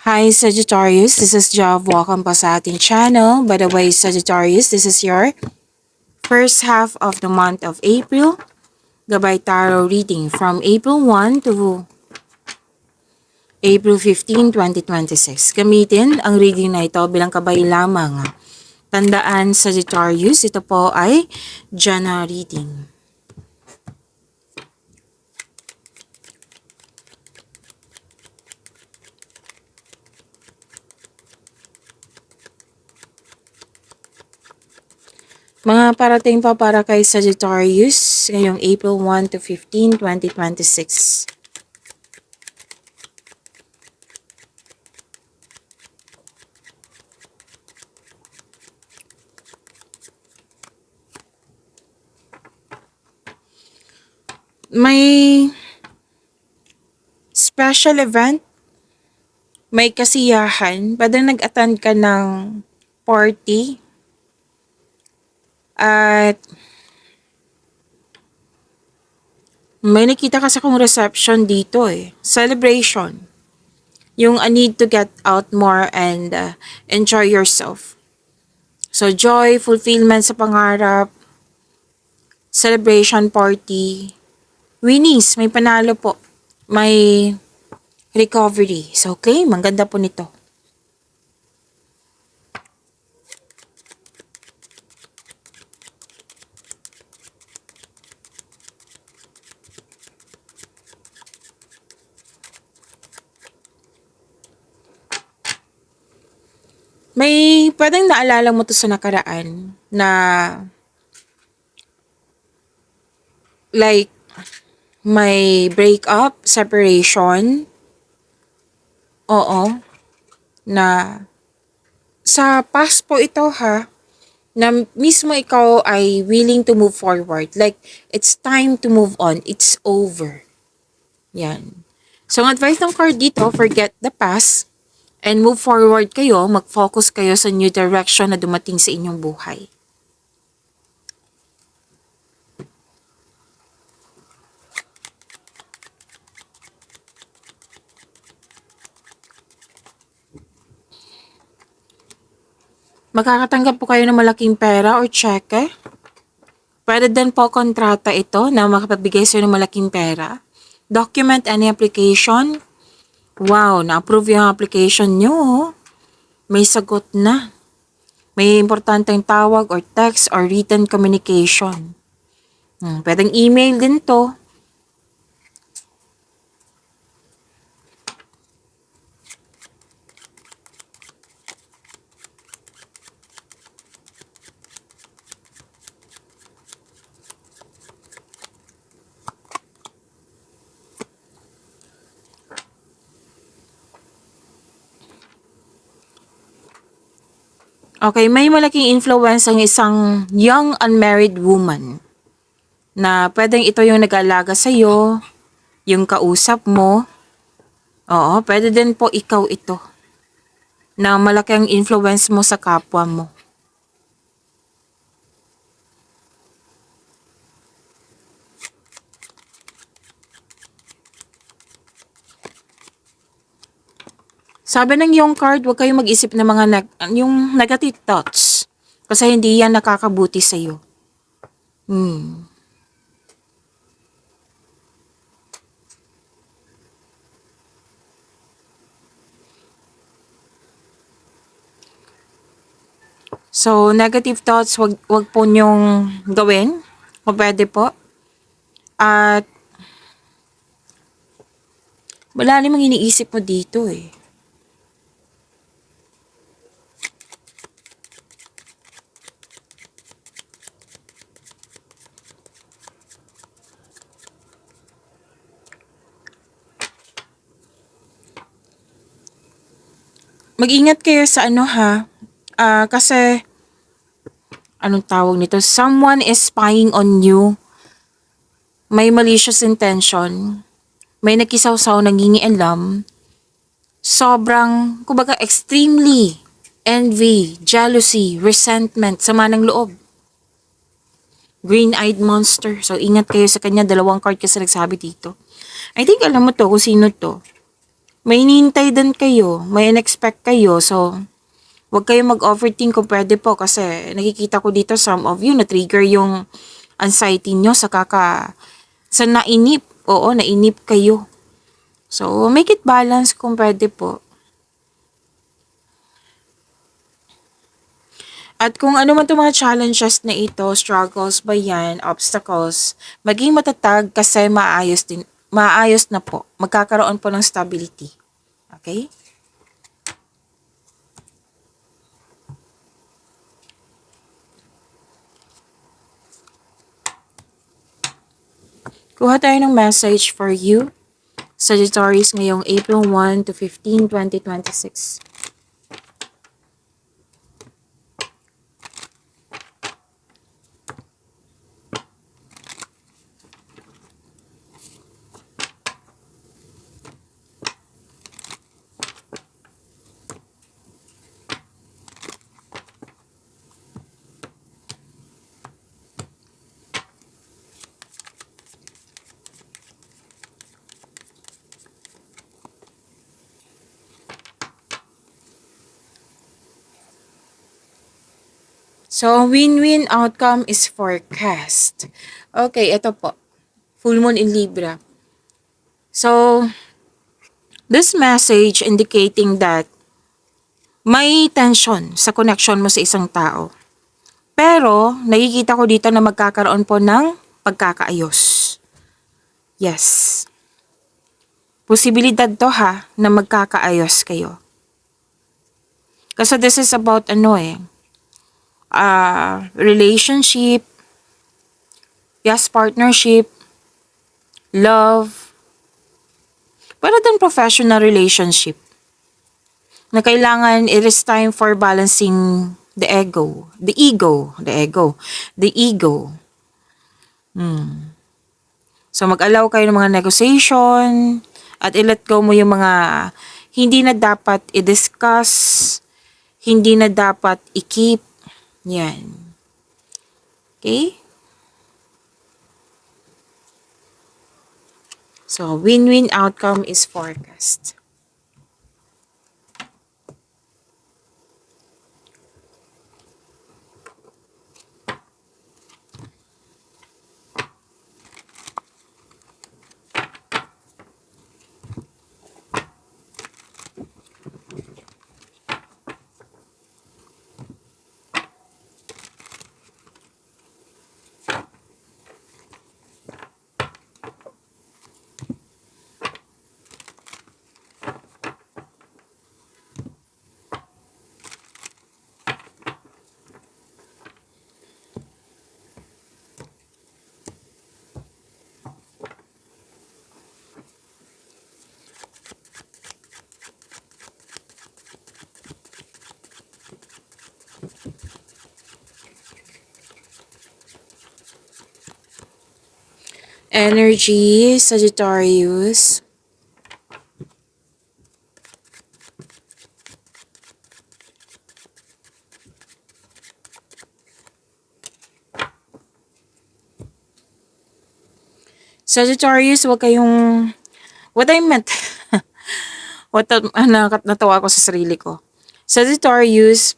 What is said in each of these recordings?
Hi Sagittarius, this is Jav. Welcome po sa ating channel. By the way, Sagittarius, this is your first half of the month of April. Gabay Tarot reading from April 1 to April 15, 2026. Gamitin ang reading na ito bilang kabay lamang. Tandaan Sagittarius, ito po ay Jana reading. Mga parating pa para kay Sagittarius ngayong April 1 to 15, 2026. May special event, may kasiyahan, pwede nag-attend ka ng party, at may nakita kasi akong reception dito celebration. Yung a need to get out more and enjoy yourself. So joy, fulfillment sa pangarap, celebration party, winnings, may panalo po, may recovery. So okay, maganda po nito. May pwedeng naalala mo to sa nakaraan na like may breakup, separation. Oo. Na sa past po ito na mismo ikaw ay willing to move forward. Like, it's time to move on. It's over. Yan. So, ang advice ng card dito, forget the past and move forward kayo, mag-focus kayo sa new direction na dumating sa inyong buhay. Makakatanggap po kayo ng malaking pera or cheque. Pwede din po kontrata ito na makapagbigay sa ng malaking pera. Document any application. Wow, na-approve yung application nyo. May sagot na. May importanteng tawag or text or written communication. Pwedeng email din to. Okay, may malaking influence ang isang young unmarried woman na pwedeng ito yung nag-aalaga sa'yo, yung kausap mo. Oo, pwede din po ikaw ito na malaki ang influence mo sa kapwa mo. Sabi ng yung card, huwag kayong mag-isip ng mga yung negative thoughts. Kasi hindi yan nakakabuti sa'yo. So, negative thoughts, wag po nyong gawin. O pwede po. At wala namang iniisip mo dito Mag-ingat kayo sa kasi anong tawag nito? Someone is spying on you. May malicious intention. May nakisawsaw, nangingialam. Sobrang, kumbaga, extremely envy, jealousy, resentment, sama ng loob. Green-eyed monster. So, ingat kayo sa kanya. Dalawang card kasi nagsabi dito. I think alam mo to kung sino to. may hinihintay din kayo, may in-expect kayo. So, huwag kayong mag-overthink kung pwede po kasi nakikita ko dito some of you na-trigger yung anxiety nyo sa nainip. Oo, nainip kayo. So, make it balance kung pwede po. At kung ano man itong mga challenges na ito, struggles ba yan, obstacles, maging matatag kasi maayos na po. Magkakaroon po ng stability. Okay? Kuha tayo ng message for you, Sagittarius, ngayong April 1 to 15, 2026. So, win-win outcome is forecast. Okay, ito po. Full moon in Libra. So, this message indicating that may tension sa connection mo sa isang tao. Pero, nakikita ko dito na magkakaroon po ng pagkakaayos. Yes. Posibilidad to ha, na magkakaayos kayo. Kasi this is about relationship, yes, partnership, love, pero din professional relationship. Na kailangan it is time for balancing the ego. So mag-allow kayo ng mga negotiation at i-let go mo yung mga hindi na dapat i-discuss, hindi na dapat i-keep. Yan. Okay? So, win-win outcome is forecast. Energy, Sagittarius. Sagittarius, wag kayong... What I meant... natawa ako sa sarili ko. Sagittarius,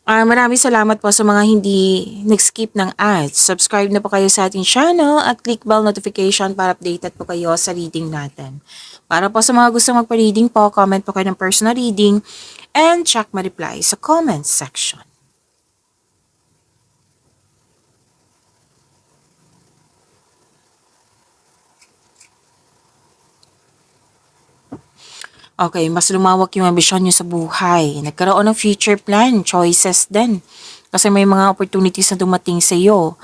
maraming salamat po sa mga hindi nag-skip ng ads. Subscribe na po kayo sa ating channel at click bell notification para updated po kayo sa reading natin. Para po sa mga gusto magpa-reading po, comment po kayo ng personal reading and check my reply sa comment section. Okay, mas lumawak yung ambisyon nyo sa buhay. Nagkaroon ng future plan, choices din. Kasi may mga opportunities na dumating sa iyo.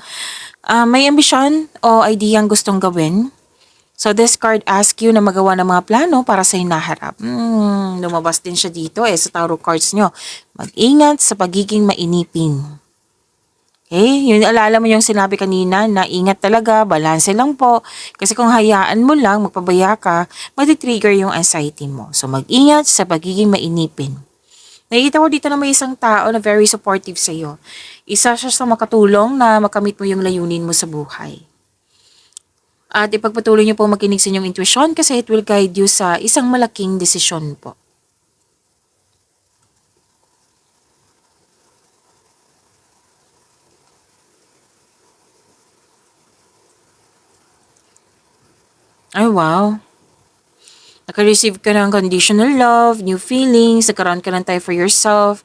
May ambisyon o idea ang gustong gawin. So this card asks you na magawa ng mga plano para sa hinaharap. Lumabas din siya dito sa tarot cards nyo. Mag-ingat sa pagiging mainipin. Okay, yun alala mo yung sinabi kanina na ingat talaga, balanse lang po. Kasi kung hayaan mo lang, magpabaya ka, matitrigger yung anxiety mo. So mag-ingat sa pagiging mainipin. Nakikita ko dito na may isang tao na very supportive sa iyo. Isa siya sa makatulong na makamit mo yung layunin mo sa buhay. At ipagpatuloy niyo po makinig sa inyong intuition kasi it will guide you sa isang malaking desisyon po. Ay, wow. Naka-receive ka ng conditional love, new feelings, nagkaroon ka ng time for yourself,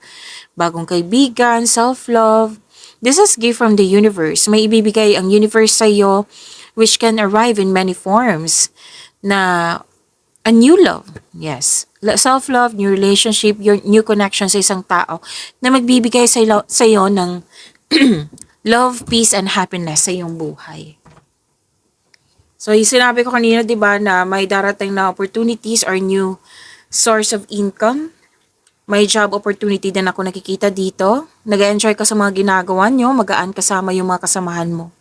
bagong kaibigan, self-love. This is gift from the universe. May ibibigay ang universe sa iyo which can arrive in many forms na a new love. Yes. Self-love, new relationship, your new connection sa isang tao na magbibigay sa iyo ng love, peace, and happiness sa iyong buhay. So, yung sinabi ko kanina, di ba, na may darating na opportunities or new source of income. May job opportunity din ako nakikita dito. Nag-enjoy ka sa mga ginagawa nyo, magaan kasama yung mga kasamahan mo.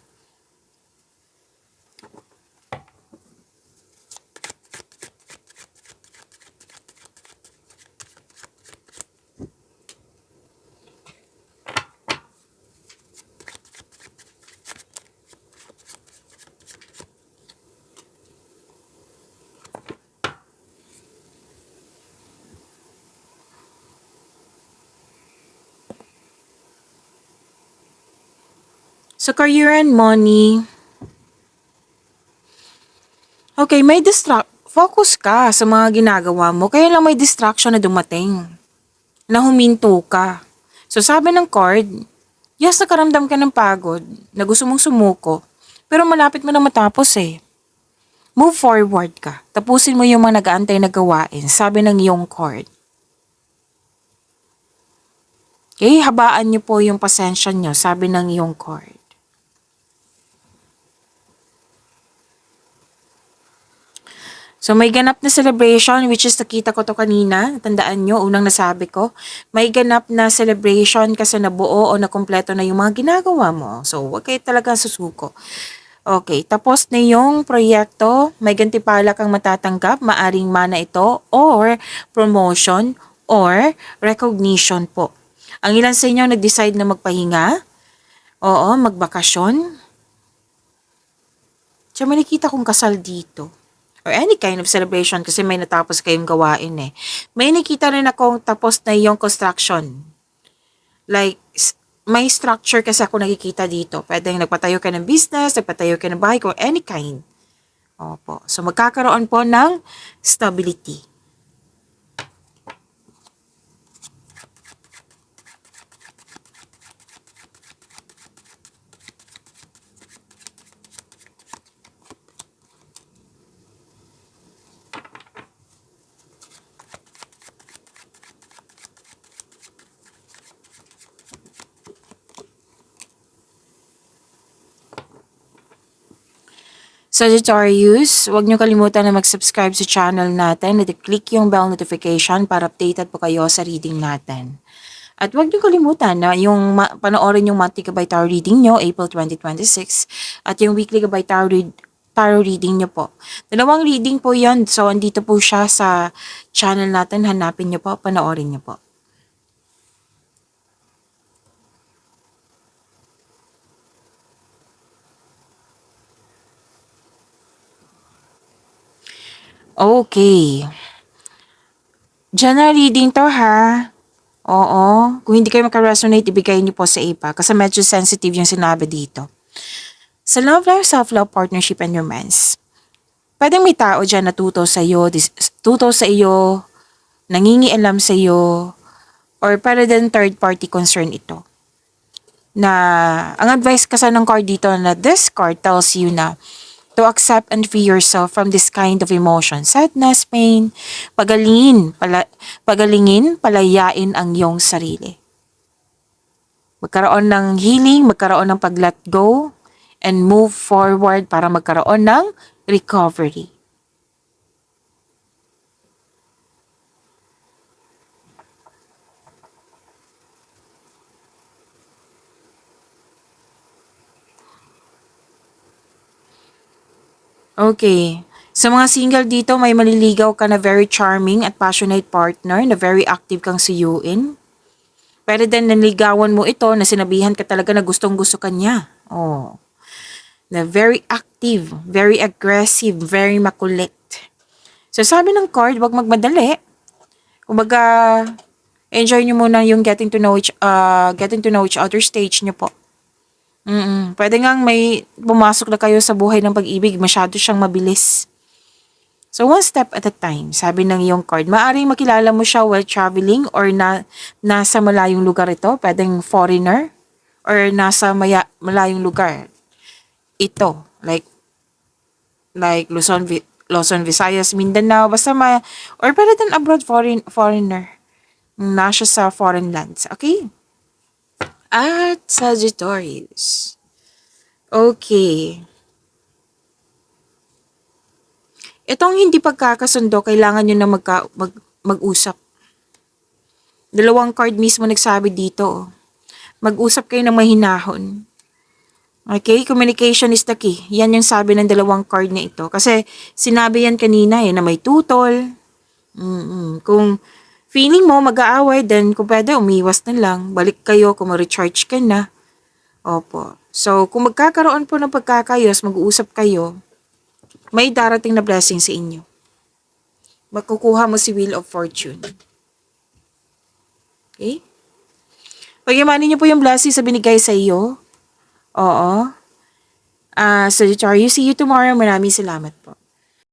So, career and money. Okay, focus ka sa mga ginagawa mo. Kaya lang may distraction na dumating. Na huminto ka. So, sabi ng card, yes, nakaramdam ka ng pagod, na gusto mong sumuko, pero malapit mo na matapos eh. Move forward ka. Tapusin mo yung mga nag-aantay na gawain, sabi ng iyong card. Okay, habaan niyo po yung pasensya niyo, sabi ng iyong card. So, may ganap na celebration, which is nakita ko to kanina. Tandaan nyo, unang nasabi ko. May ganap na celebration kasi nabuo o nakumpleto na yung mga ginagawa mo. So, huwag kayo talaga susuko. Okay, tapos na yung proyekto. May gantimpala kang matatanggap. Maaring mana ito or promotion or recognition po. Ang ilan sa inyo nag-decide na magpahinga. Oo, magbakasyon. So, may nakita kong kasal dito. Or any kind of celebration kasi may natapos kayong gawain eh. May nakita rin akong tapos na yung construction. Like, may structure kasi ako nakikita dito. Pwedeng nagpatayo ka ng business, nagpatayo ka ng bahay, or any kind. Opo. So, magkakaroon po ng stability. Sagittarius, huwag niyo kalimutan na mag-subscribe sa channel natin at i-click yung bell notification para updated po kayo sa reading natin. At huwag niyo kalimutan na yung panoorin yung monthly Gabay Tarot reading nyo, April 2026, at yung weekly Gabay Tarot reading nyo po. Dalawang reading po yon. So, andito po siya sa channel natin. Hanapin nyo po, panoorin nyo po. Okay. General reading to ha. Oo. Kung hindi kayo makaresonate, ibigay niyo po sa iba kasi medyo sensitive yung sinabi dito. Sa love life, self-love, partnership, and romance. Pwedeng may tao dyan na tuto sa iyo, nangingialam sa iyo, or para din third party concern ito. Na, ang advice kasi ng card dito na this card tells you na to accept and free yourself from this kind of emotion. Sadness, pain, pagalingin, palayain ang iyong sarili. Magkaroon ng healing, magkaroon ng pag-let go, and move forward para magkaroon ng recovery. Okay. Sa mga single dito, may maliligaw ka na very charming at passionate partner na very active kang suyuin. Pero din naligawan mo ito na sinabihan ka talaga na gustong-gusto ka niya. Oh. na very active, very aggressive, very makulit. So sabi ng card, wag magmadali. Kumbaga, enjoy nyo muna yung getting to know each other stage nyo po. Pwede ngang may pumasok na kayo sa buhay ng pag-ibig, masyado siyang mabilis. So, one step at a time, sabi ng iyong card. Maaring makilala mo siya while traveling or nasa malayong lugar ito. Pwedeng foreigner or nasa malayong lugar. Ito, like Luzon, Visayas, Mindanao, basta or pwede din abroad foreigner. Nasa sa foreign lands. Okay? At Sagittarius. Okay. Itong hindi pagkakasundo, kailangan nyo na mag-usap. Dalawang card mismo nagsabi dito. Mag-usap kayo ng mahinahon. Okay? Communication is the key. Yan yung sabi ng dalawang card na ito. Kasi sinabi yan kanina na may tutol. Kung feeling mo mag-aaway, then kung pwede, umiwas na lang. Balik kayo kung ma-recharge ka na. Opo. So, kung magkakaroon po ng pagkakayos, mag-uusap kayo, may darating na blessing sa inyo. Makukuha mo si Wheel of Fortune. Okay? Pagyamanin niyo po yung blessing sa binigay sa iyo. Oo. Sagittarius, see you tomorrow. Maraming salamat po.